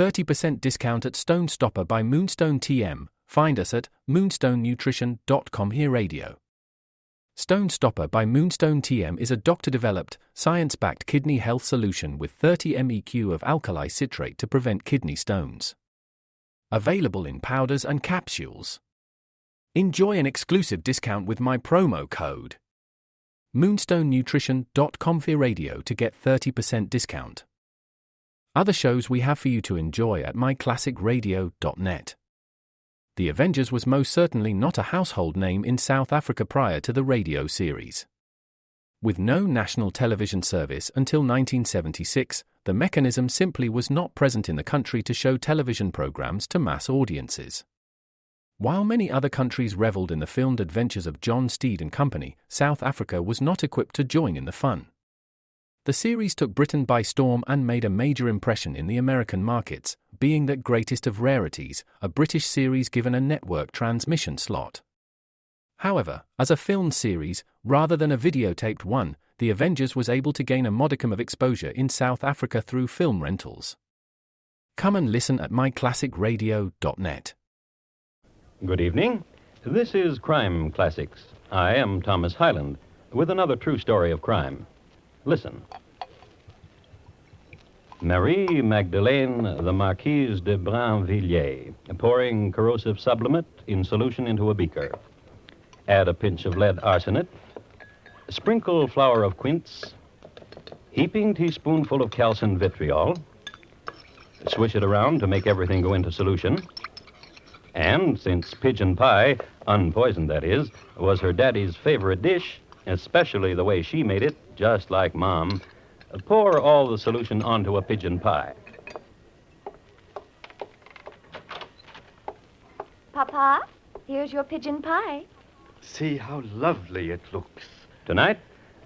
30% discount at Stone Stopper by Moonstone TM. Find us at moonstonenutrition.com. Here Radio. Stone Stopper by Moonstone TM is a doctor-developed, science-backed kidney health solution with 30 MEq of alkali citrate to prevent kidney stones. Available in powders and capsules. Enjoy an exclusive discount with my promo code moonstonenutrition.com. Here Radio to get 30% discount. Other shows we have for you to enjoy at myclassicradio.net. The Avengers was most certainly not a household name in South Africa prior to the radio series. With no national television service until 1976, the mechanism simply was not present in the country to show television programs to mass audiences. While many other countries reveled in the filmed adventures of John Steed and Company, South Africa was not equipped to join in the fun. The series took Britain by storm and made a major impression in the American markets, being that greatest of rarities, a British series given a network transmission slot. However, as a film series, rather than a videotaped one, The Avengers was able to gain a modicum of exposure in South Africa through film rentals. Come and listen at myclassicradio.net. Good evening. This is Crime Classics. I am Thomas Hyland, with another true story of crime. Listen. Marie Magdalene, the Marquise de Brinvilliers, pouring corrosive sublimate in solution into a beaker. Add a pinch of lead arsenate. Sprinkle flour of quince. Heaping teaspoonful of calcium vitriol. Swish it around to make everything go into solution. And since pigeon pie, unpoisoned that is, was her daddy's favorite dish, especially the way she made it, just like Mom, pour all the solution onto a pigeon pie. Papa, here's your pigeon pie. See how lovely it looks. Tonight,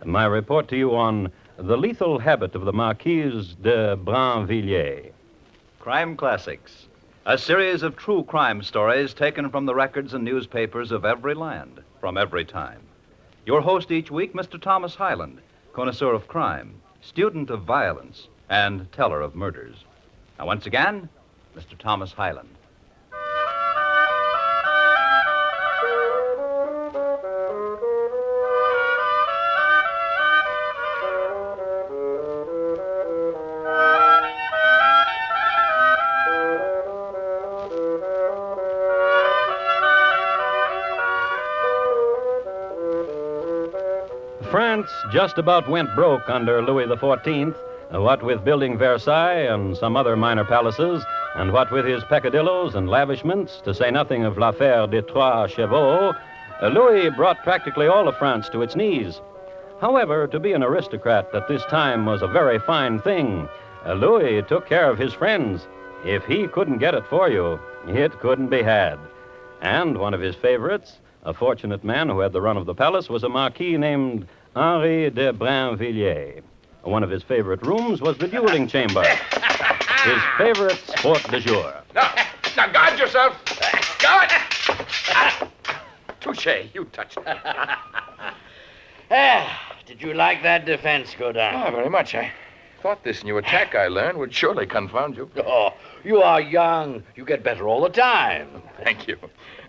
my report to you on the lethal habit of the Marquise de Brinvilliers. Crime Classics, a series of true crime stories taken from the records and newspapers of every land, from every time. Your host each week, Mr. Thomas Hyland, connoisseur of crime, student of violence, and teller of murders. Now, once again, Mr. Thomas Hyland. France just about went broke under Louis XIV, what with building Versailles and some other minor palaces, and what with his peccadillos and lavishments, to say nothing of l'affaire des trois chevaux, Louis brought practically all of France to its knees. However, to be an aristocrat at this time was a very fine thing. Louis took care of his friends. If he couldn't get it for you, it couldn't be had. And one of his favorites, a fortunate man who had the run of the palace, was a marquis named Henri de Brinvilliers. One of his favorite rooms was the dueling chamber. His favorite sport du jour. Now guard yourself. Guard! Touche, you touched it. Did you like that defense, Godin? Oh, very much. I thought this new attack I learned would surely confound you. Oh, you are young. You get better all the time. Thank you.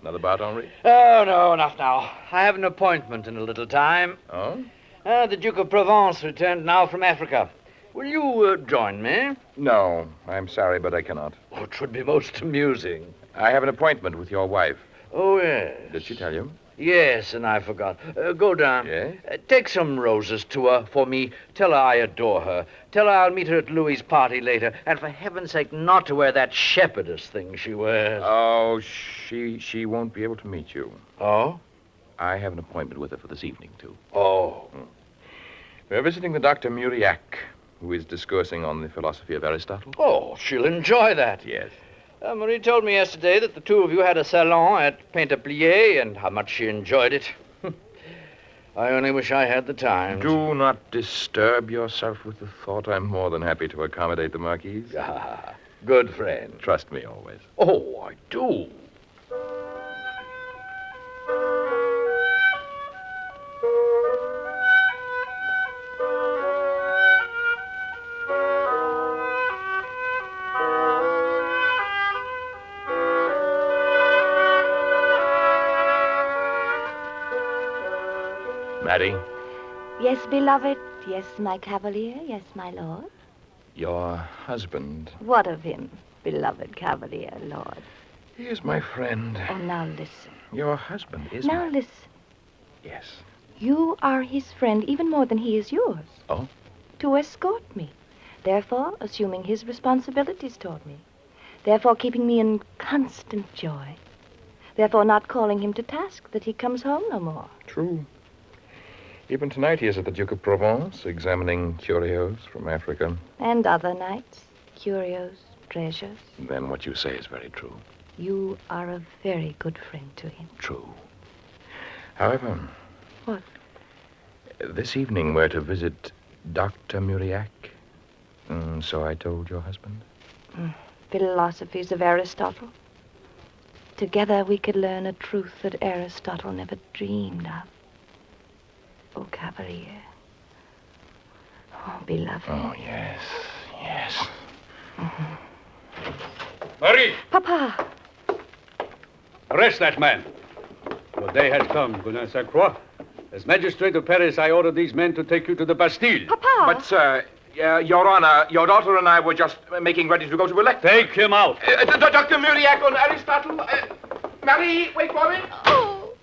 Another bout, Henri? Oh, no, enough now. I have an appointment in a little time. Oh? The Duke of Provence returned now from Africa. Will you join me? No, I'm sorry, but I cannot. Oh, it would be most amusing. I have an appointment with your wife. Oh, yes. Did she tell you? Yes, and I forgot. Godin. Yes? Take some roses to her for me. Tell her I adore her. Tell her I'll meet her at Louis's party later. And for heaven's sake, not to wear that shepherdess thing she wears. Oh, she won't be able to meet you. Oh? I have an appointment with her for this evening, too. Oh. We're visiting the Dr. Muriac, who is discoursing on the philosophy of Aristotle. Oh, she'll enjoy that. Yes. Marie told me yesterday that the two of you had a salon at Painter-Plié and how much she enjoyed it. I only wish I had the time. Do not disturb yourself with the thought. I'm more than happy to accommodate the Marquise. Ah, good friend. Trust me always. Oh, I do. Harry, Yes, beloved. Yes, my cavalier. Yes, my lord. your husband. What of him, beloved cavalier, lord? He is my friend. Oh, now listen. Your husband is Now my... listen. Yes. You are his friend even more than he is yours. Oh? To escort me. Therefore, assuming his responsibilities toward me. Therefore, keeping me in constant joy. Therefore, not calling him to task that he comes home no more. True. Even tonight he is at the Duke of Provence, examining curios from Africa. And other nights, curios, treasures. Then what you say is very true. You are a very good friend to him. True. However... What? This evening we're to visit Dr. Muriac. So I told your husband. Philosophies of Aristotle. Together we could learn a truth that Aristotle never dreamed of. Oh, cavalier. Oh, beloved. Oh, yes, yes. Marie, Papa. arrest that man. Your day has come, Gonin Saint Croix. As magistrate of Paris, I order these men to take you to the Bastille. Papa. But, sir, Your Honor, your daughter and I were just making ready to go to a lecture. Take him out. Dr. Muriac on Aristotle. Marie, wait for me. Oh.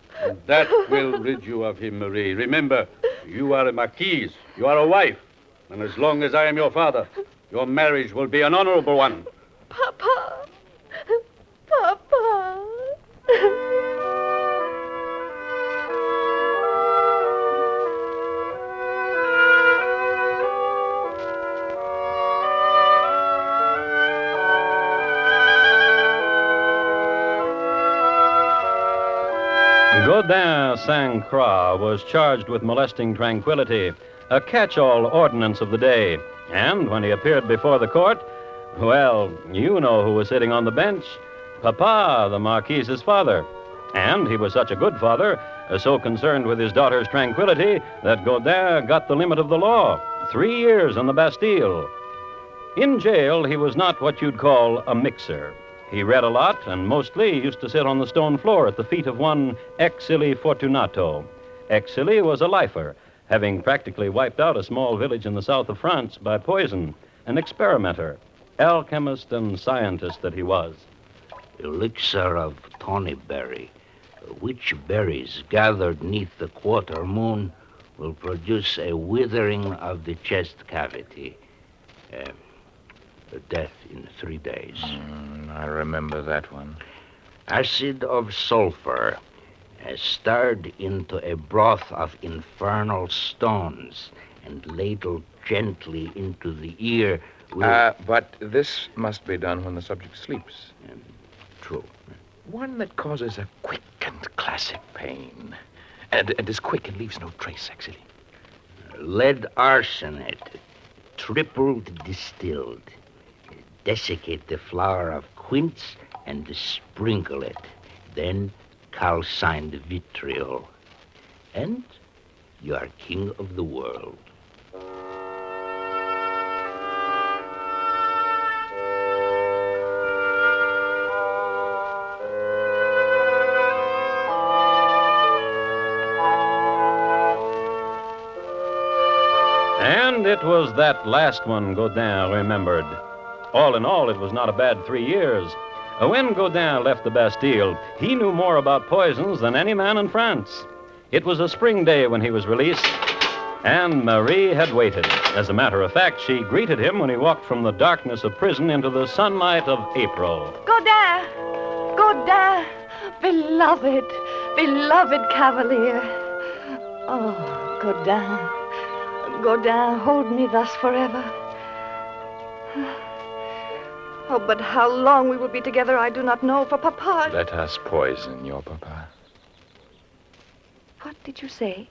That will rid you of him, Marie. Remember, you are a Marquise. You are a wife. And as long as I am your father, your marriage will be an honorable one. Papa. Papa. Godin Saint Croix was charged with molesting tranquility, a catch-all ordinance of the day. And when he appeared before the court, well, you know who was sitting on the bench. Papa, the Marquise's father. And he was such a good father, so concerned with his daughter's tranquility, that Godin got the limit of the law, 3 years in the Bastille. In jail, he was not what you'd call a mixer. He read a lot and mostly used to sit on the stone floor at the feet of one Exili Fortunato. Exili was a lifer, having practically wiped out a small village in the south of France by poison, an experimenter, alchemist and scientist that he was. Elixir of tawny berry, which berries gathered neath the quarter moon will produce a withering of the chest cavity. Death in 3 days. I remember that one. Acid of sulfur, stirred into a broth of infernal stones and ladled gently into the ear will... But this must be done when the subject sleeps. True. One that causes a quick and classic pain. And is quick and leaves no trace, actually. Lead arsenate, tripled distilled. Desiccate the flower of quince and sprinkle it. Then calcined vitriol. And you are king of the world. And it was that last one Godin remembered. All in all, it was not a bad 3 years. When Godin left the Bastille, he knew more about poisons than any man in France. It was a spring day when he was released, and Marie had waited. As a matter of fact, she greeted him when he walked from the darkness of prison into the sunlight of April. Godin! Godin! Beloved, beloved cavalier. Oh, Godin. Godin, hold me thus forever. Oh, but how long we will be together, I do not know, for Papa... Let us poison your papa. What did you say?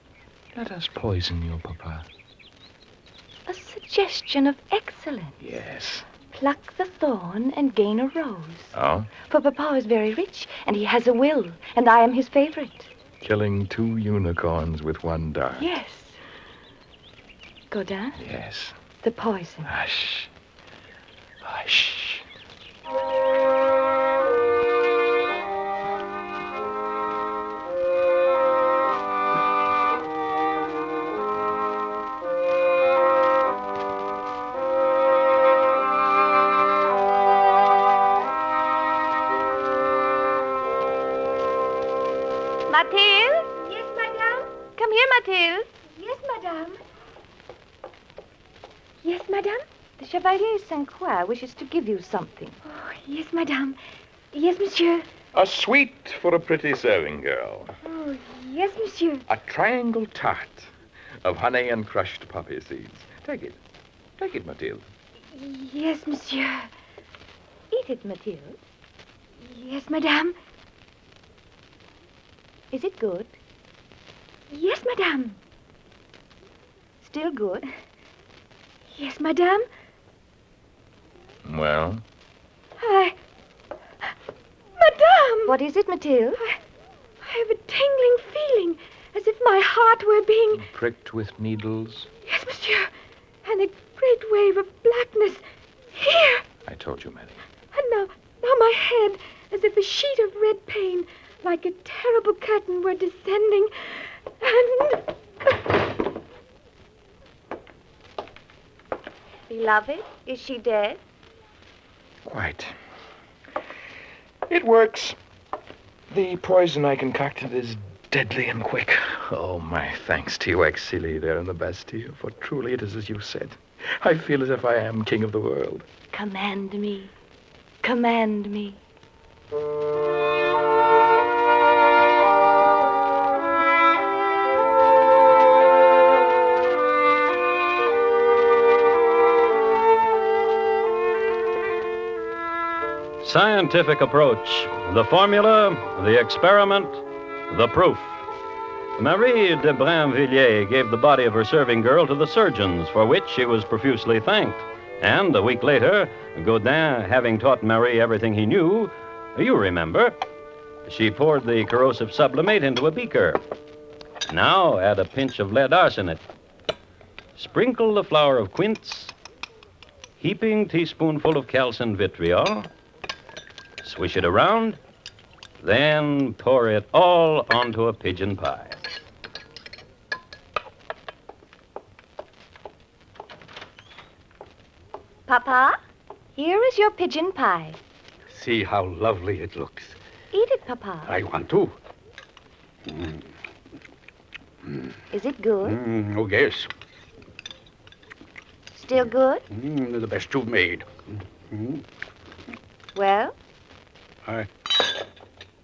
Let us poison your papa. A suggestion of excellence. Yes. Pluck the thorn and gain a rose. Oh? For Papa is very rich, and he has a will, and I am his favorite. Killing 2 unicorns with 1 dart. Yes. Godin? Yes. The poison. Hush. Hush. Mathilde? Yes, madame? Come here, Mathilde. Yes, madame. Yes, madame? The Chevalier Saint Croix wishes to give you something. Oh, yes, madame. Yes, monsieur. A sweet for a pretty serving girl. Oh, yes, monsieur. A triangle tart of honey and crushed poppy seeds. Take it. Take it, Mathilde. Yes, monsieur. Eat it, Mathilde. Yes, madame. Is it good? Yes, madame. Still good? Yes, madame. Well? Madame! What is it, Mathilde? I have a tingling feeling as if my heart were being... Pricked with needles. Yes, monsieur. And a great wave of blackness. Here! I told you, Mary. And now my head, as if a sheet of red pain, like a terrible curtain, were descending. And... Beloved, is she dead? Quite. It works. The poison I concocted is deadly and quick. Oh, my thanks to you, Exili, there in the Bastille, for truly it is as you said. I feel as if I am king of the world. Command me. Command me. Scientific approach, the formula, the experiment, the proof. Marie de Brinvilliers gave the body of her serving girl to the surgeons, for which she was profusely thanked. And a week later, Gaudin, having taught Marie everything he knew, you remember, she poured the corrosive sublimate into a beaker. Now add a pinch of lead arsenate. Sprinkle the flour of quince, heaping teaspoonful of calcined vitriol. Swish it around, then pour it all onto a pigeon pie. Papa, here is your pigeon pie. See how lovely it looks. Eat it, Papa. I want to. Is it good? Oh, yes. Still good? The best you've made. Well,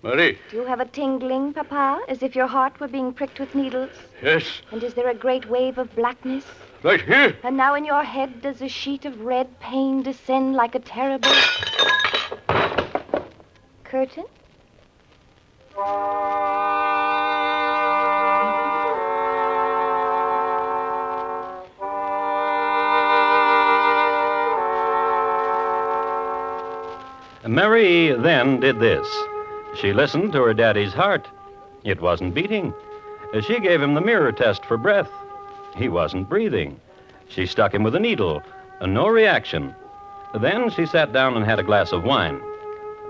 Marie. do you have a tingling, Papa, as if your heart were being pricked with needles? Yes, And is there a great wave of blackness? right here. And now in your head does a sheet of red pain descend like a terrible... curtain? Marie then did this. She listened to her daddy's heart. It wasn't beating. She gave him the mirror test for breath. He wasn't breathing. She stuck him with a needle. No reaction. Then she sat down and had a glass of wine.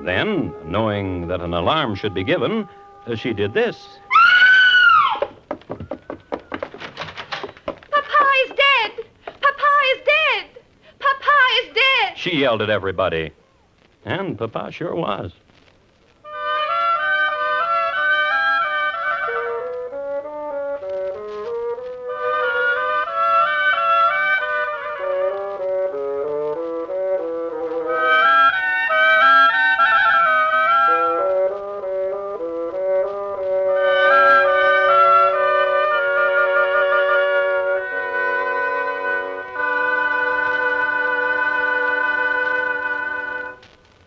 Then, knowing that an alarm should be given, she did this. Papa is dead! Papa is dead! Papa is dead! She yelled at everybody. And Papa sure was.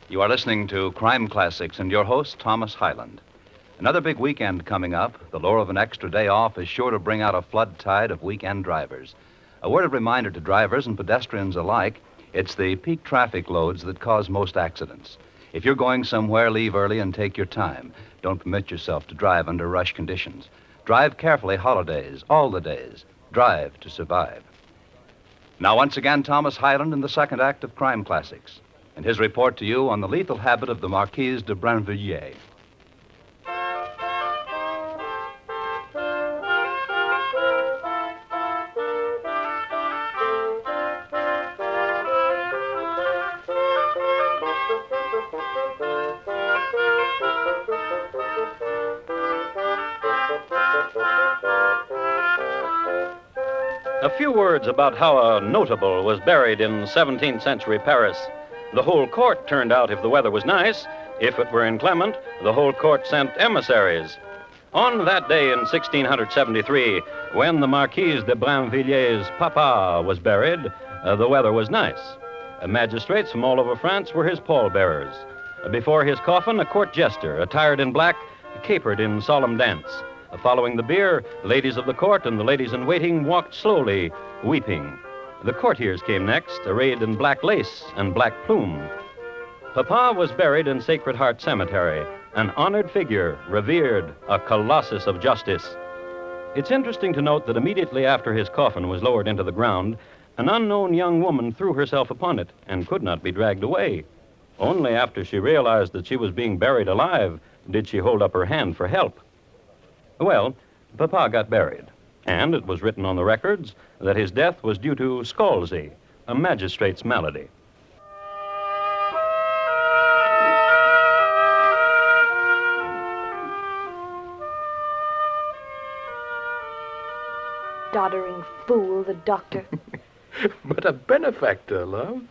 You are listening to Crime Classics and your host, Thomas Hyland. Another big weekend coming up. The lure of an extra day off is sure to bring out a flood tide of weekend drivers. A word of reminder to drivers and pedestrians alike, it's the peak traffic loads that cause most accidents. If you're going somewhere, leave early and take your time. Don't permit yourself to drive under rush conditions. Drive carefully holidays, all the days. Drive to survive. Now, once again, Thomas Hyland in the second act of Crime Classics, and his report to you on the lethal habit of the Marquise de Brinvilliers. A few words about how a notable was buried in 17th century Paris. The whole court turned out if the weather was nice. If it were inclement, the whole court sent emissaries. On that day in 1673, when the Marquise de Brinvilliers' papa was buried, the weather was nice. Magistrates from all over France were his pallbearers. Before his coffin, a court jester, attired in black, capered in solemn dance. Following the bier, ladies of the court and the ladies-in-waiting walked slowly, weeping. The courtiers came next, arrayed in black lace and black plume. Papa was buried in Sacred Heart Cemetery, an honored figure, revered, a colossus of justice. It's interesting to note that immediately after his coffin was lowered into the ground, an unknown young woman threw herself upon it and could not be dragged away. Only after she realized that she was being buried alive did she hold up her hand for help. Well, Papa got buried, and it was written on the records that his death was due to scalzi, a magistrate's malady. Doddering fool, the doctor. But a benefactor, love.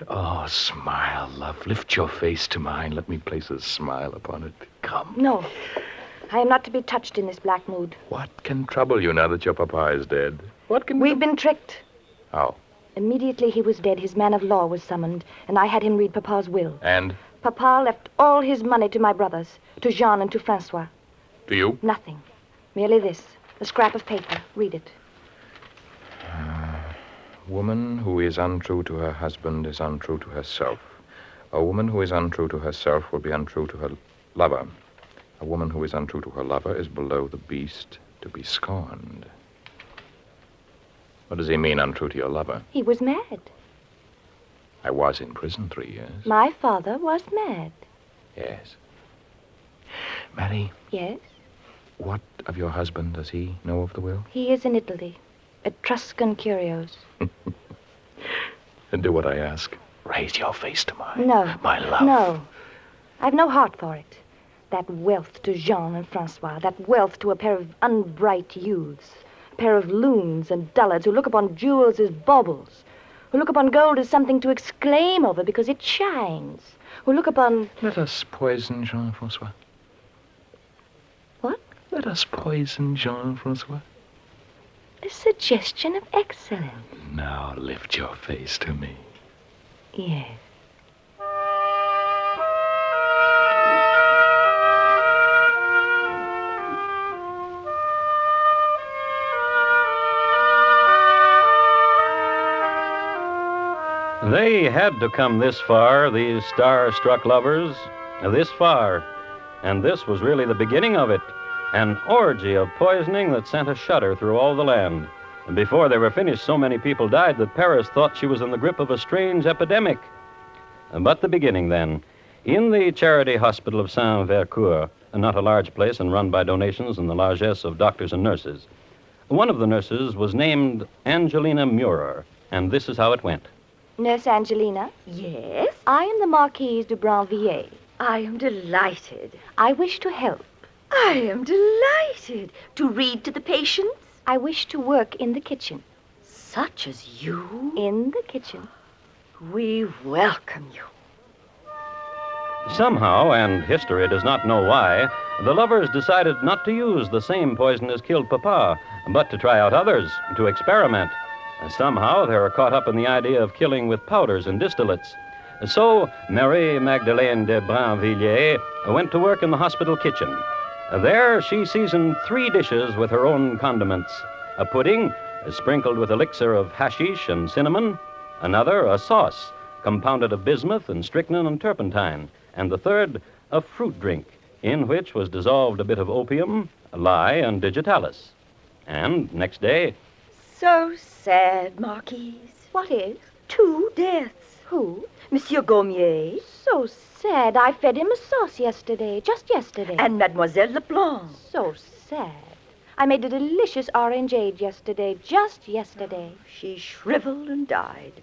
Oh, smile, love. Lift your face to mine. Let me place a smile upon it. Come. No. I am not to be touched in this black mood. What can trouble you now that your papa is dead? What can... We've been tricked. How? Immediately he was dead, his man of law was summoned, and I had him read Papa's will. And? Papa left all his money to my brothers, to Jean and to Francois. To you? Nothing. Merely this, a scrap of paper. Read it. Woman who is untrue to her husband is untrue to herself. A woman who is untrue to herself will be untrue to her lover. A woman who is untrue to her lover is below the beast to be scorned. What does he mean, untrue to your lover? He was mad. I was in prison 3 years. My father was mad. Yes. Mary? Yes? What of your husband does he know of the will? He is in Italy. Etruscan curios. And do what I ask. Raise your face to mine. No. My love. No. I've no heart for it. That wealth to Jean and Francois. That wealth to a pair of unbright youths. A pair of loons and dullards who look upon jewels as baubles. Who look upon gold as something to exclaim over because it shines. Who look upon... Let us poison Jean-Francois. What? Let us poison Jean-Francois. A suggestion of excellence. Now lift your face to me. Yes. They had to come this far, these star-struck lovers, this far. And this was really the beginning of it. An orgy of poisoning that sent a shudder through all the land. And before they were finished, so many people died that Paris thought she was in the grip of a strange epidemic. But the beginning, then. In the charity hospital of Saint-Vercourt, not a large place and run by donations and the largesse of doctors and nurses, one of the nurses was named Angelina Murer, and this is how it went. Nurse Angelina? Yes? I am the Marquise de Brinvilliers. I am delighted. I wish to help. I am delighted. To read to the patients? I wish to work in the kitchen. Such as you? In the kitchen. We welcome you. Somehow, and history does not know why, the lovers decided not to use the same poison as killed Papa, but to try out others, to experiment. Somehow, they were caught up in the idea of killing with powders and distillates. So, Marie Magdalene de Brinvilliers went to work in the hospital kitchen. There, she seasoned 3 dishes with her own condiments. A pudding, sprinkled with elixir of hashish and cinnamon. Another, a sauce, compounded of bismuth and strychnine and turpentine. And the third, a fruit drink, in which was dissolved a bit of opium, lye, and digitalis. And next day... So sad, Marquise. What is? 2 deaths. Who? Monsieur Gommier So sad. I fed him a sauce yesterday, just yesterday. and Mademoiselle Leblanc. So sad. I made a delicious orangeade yesterday, just yesterday. She shriveled and died.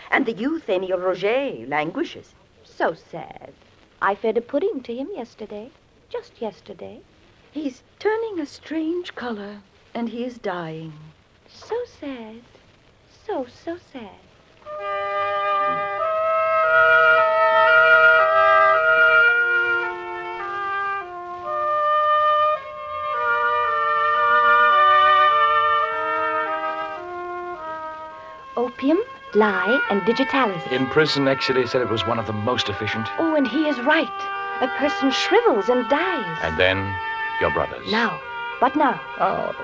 And the youth, Émile Roger, languishes. So sad. I fed a pudding to him yesterday, just yesterday. He's turning a strange color, and he is dying. So sad. So sad. Opium, lie, and digitalis. In prison, Exley said it was one of the most efficient. Oh, and he is right. A person shrivels and dies. And then, your brothers. Now. What now? Oh,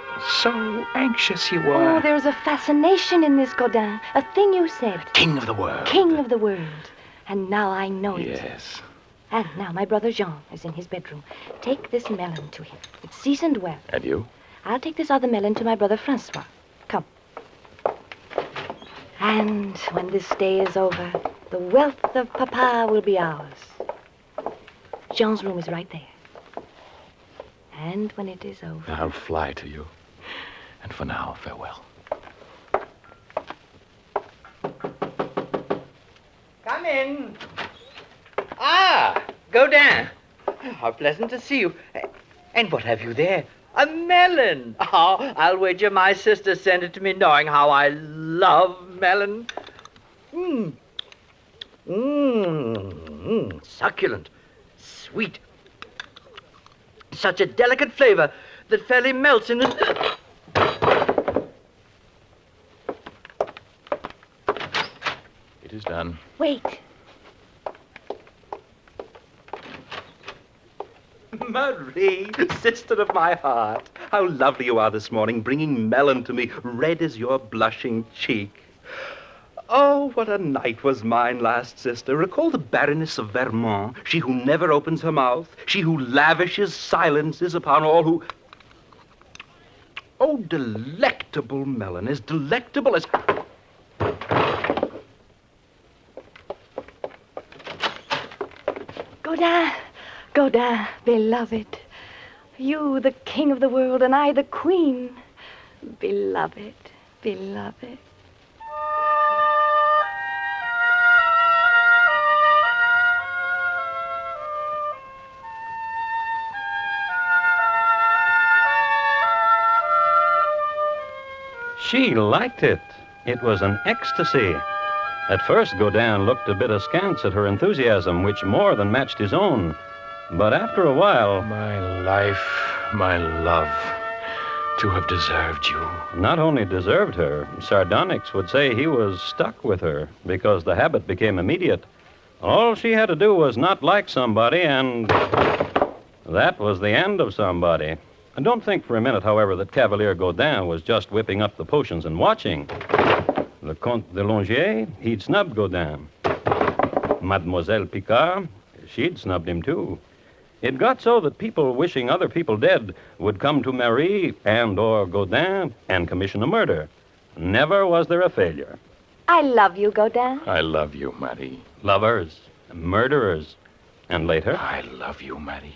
so anxious you were. Oh, there's a fascination in this, Godin. A thing you said. King of the world. King of the world. And now I know it. Yes. And now my brother Jean is in his bedroom. Take this melon to him. It's seasoned well. And you? I'll take this other melon to my brother Francois. Come. And when this day is over, the wealth of Papa will be ours. Jean's room is right there. And when it is over... I'll fly to you. And for now, farewell. Come in. Ah, Godin. How pleasant to see you. And what have you there? A melon. Oh, I'll wager my sister sent it to me knowing how I love melon. Succulent. Sweet. Such a delicate flavor that fairly melts in the... It is done. Wait. Marie, sister of my heart, how lovely you are this morning, bringing melon to me, red as your blushing cheek. Oh, what a night was mine last, sister. Recall the Baroness of Vermont, she who never opens her mouth, she who lavishes silences upon all who... Oh, delectable melon, as delectable as... Godin, beloved. You, the king of the world, and I, the queen. Beloved. She liked it. It was an ecstasy. At first, Godin looked a bit askance at her enthusiasm, which more than matched his own. But after a while... My life, my love, to have deserved you. Not only deserved her, sardonyx would say he was stuck with her, because the habit became immediate. All she had to do was not like somebody, and that was the end of somebody. And don't think for a minute, however, that Cavalier Godin was just whipping up the potions and watching. Le Comte de Longier, he'd snubbed Godin. Mademoiselle Picard, she'd snubbed him, too. It got so that people wishing other people dead would come to Marie or Godin and commission a murder. Never was there a failure. I love you, Godin. I love you, Marie. Lovers, murderers, and later... I love you, Marie.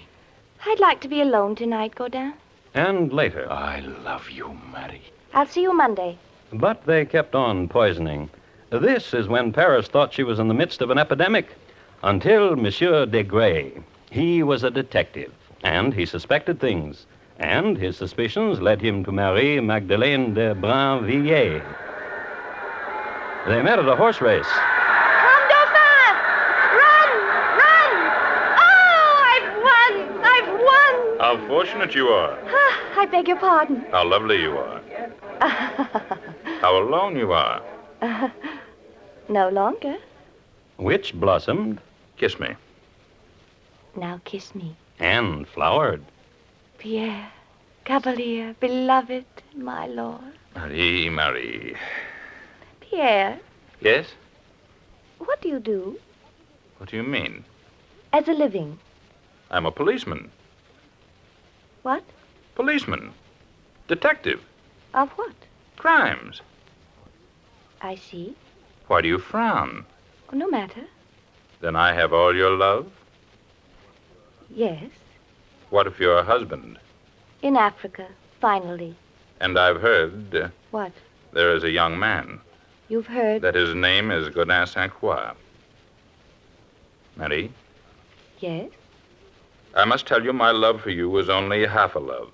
I'd like to be alone tonight, Godin. And later. I love you, Marie. I'll see you Monday. But they kept on poisoning. This is when Paris thought she was in the midst of an epidemic. Until Monsieur Desgrais. He was a detective, and he suspected things. And his suspicions led him to Marie Magdalene de Brinvilliers. They met at a horse race. Come, Dauphin! Run! Oh, I've won! How fortunate you are. I beg your pardon. How lovely you are. How alone you are. No longer. Which blossomed Kiss me. Now kiss me. and flowered. Pierre, Cavalier, beloved, my lord. Marie, Marie. Pierre, Yes? what do you do What do you mean? as a living? I'm a policeman. What? Policeman. Detective. Of what? Crimes. I see. Why do you frown? Oh, no matter. Then I have all your love? Yes. What if you're a husband? In Africa, finally. And I've heard What? there is a young man, You've heard? that his name is Godin Saint Croix. Marie, Yes. I must tell you my love for you is only half a love,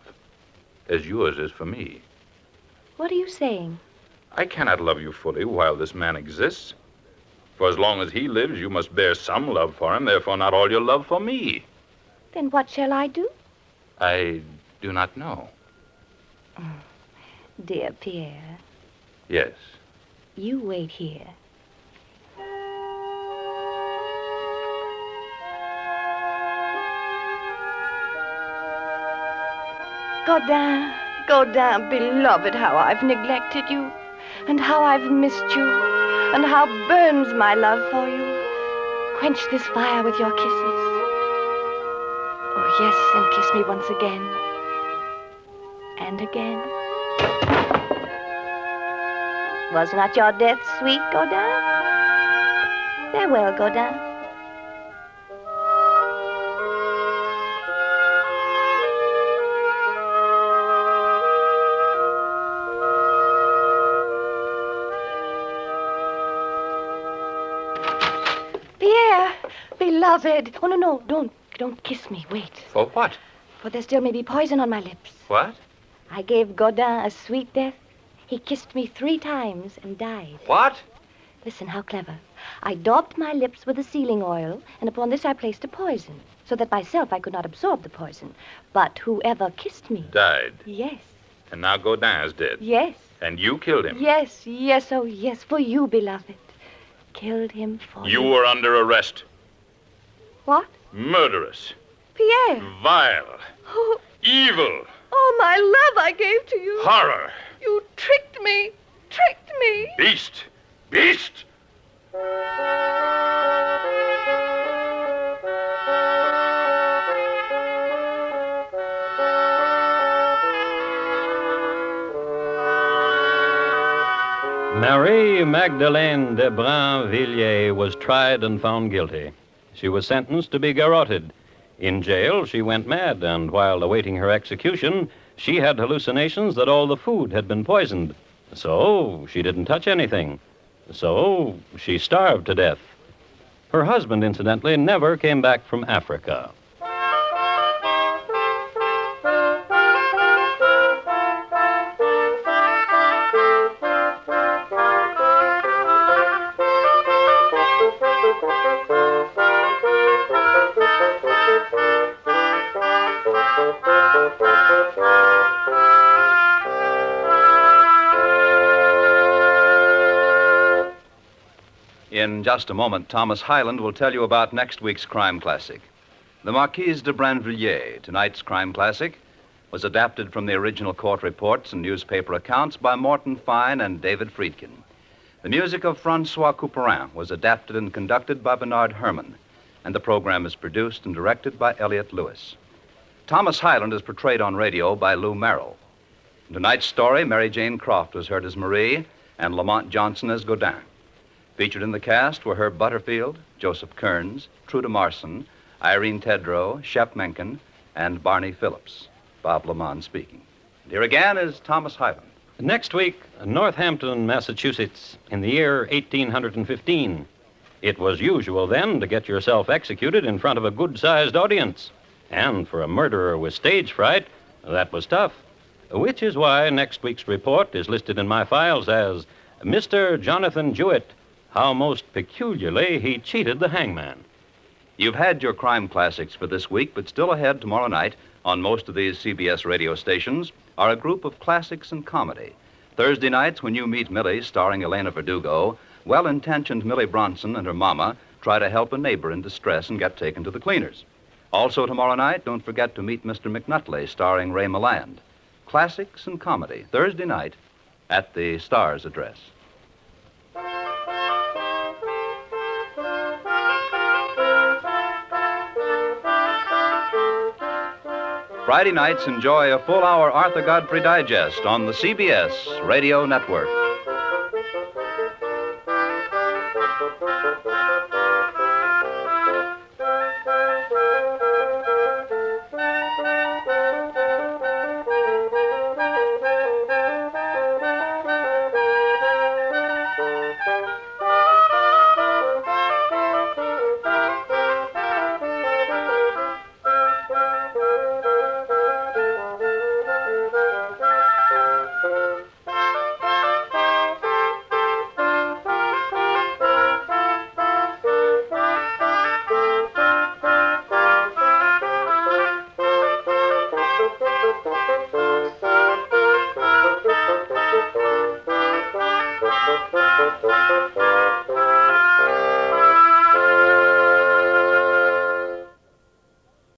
as yours is for me. What are you saying? I cannot love you fully while this man exists. For as long as he lives, you must bear some love for him, therefore not all your love for me. Then what shall I do? I do not know. Dear Pierre, Yes. you wait here. Godin, Godin, beloved, how I've neglected you, and how I've missed you, and how burns my love for you. Quench this fire with your kisses. Oh, yes, and kiss me once again. And again. Was not your death sweet, Godin? Farewell, Godin. Pierre, beloved. Oh, no, don't kiss me. Wait. For what? For there still may be poison on my lips. What? I gave Godin a sweet death. He kissed me 3 times and died. What? Listen, how clever. I daubed my lips with a sealing oil, and upon this I placed a poison, so that myself I could not absorb the poison. But whoever kissed me... Died. Yes, And now Godin is dead. yes, And you killed him. yes, yes, oh yes, for you, beloved. Killed him for You were under arrest. What? Murderous. Pierre! Vile. Oh, Evil. oh, my love I gave to you. Horror. You tricked me. Tricked me. Beast. Beast. Marie Magdalene de Brinvilliers was tried and found guilty. She was sentenced to be garroted. In jail, she went mad, and while awaiting her execution, she had hallucinations that all the food had been poisoned. So she didn't touch anything. So she starved to death. Her husband, incidentally, never came back from Africa. In just a moment, Thomas Hyland will tell you about next week's crime classic. The Marquise de Brinvilliers, tonight's crime classic, was adapted from the original court reports and newspaper accounts by Morton Fine and David Friedkin. The music of Francois Couperin was adapted and conducted by Bernard Herrmann, and the program is produced and directed by Elliott Lewis. Thomas Hyland is portrayed on radio by Lou Merrill. In tonight's story, Mary Jane Croft was heard as Marie and Lamont Johnson as Godin. Featured in the cast were Herb Butterfield, Joseph Kearns, Trude Marson, Irene Tedrow, Shep Menken, and Barney Phillips. Bob Lamont speaking. And here again is Thomas Hyland. Next week, Northampton, Massachusetts, in the year 1815. It was usual then to get yourself executed in front of a good-sized audience. And for a murderer with stage fright, that was tough. Which is why next week's report is listed in my files as Mr. Jonathan Jewett, how most peculiarly he cheated the hangman. You've had your crime classics for this week, but still ahead tomorrow night on most of these CBS radio stations are a group of classics and comedy. Thursday nights, when you meet Millie, starring Elena Verdugo, well-intentioned Millie Bronson and her mama try to help a neighbor in distress and get taken to the cleaners. Also tomorrow night, don't forget to meet Mr. McNutley, starring Ray Milland. Classics and comedy, Thursday night at the Star's address. Friday nights, enjoy a full-hour Arthur Godfrey Digest on the CBS Radio Network.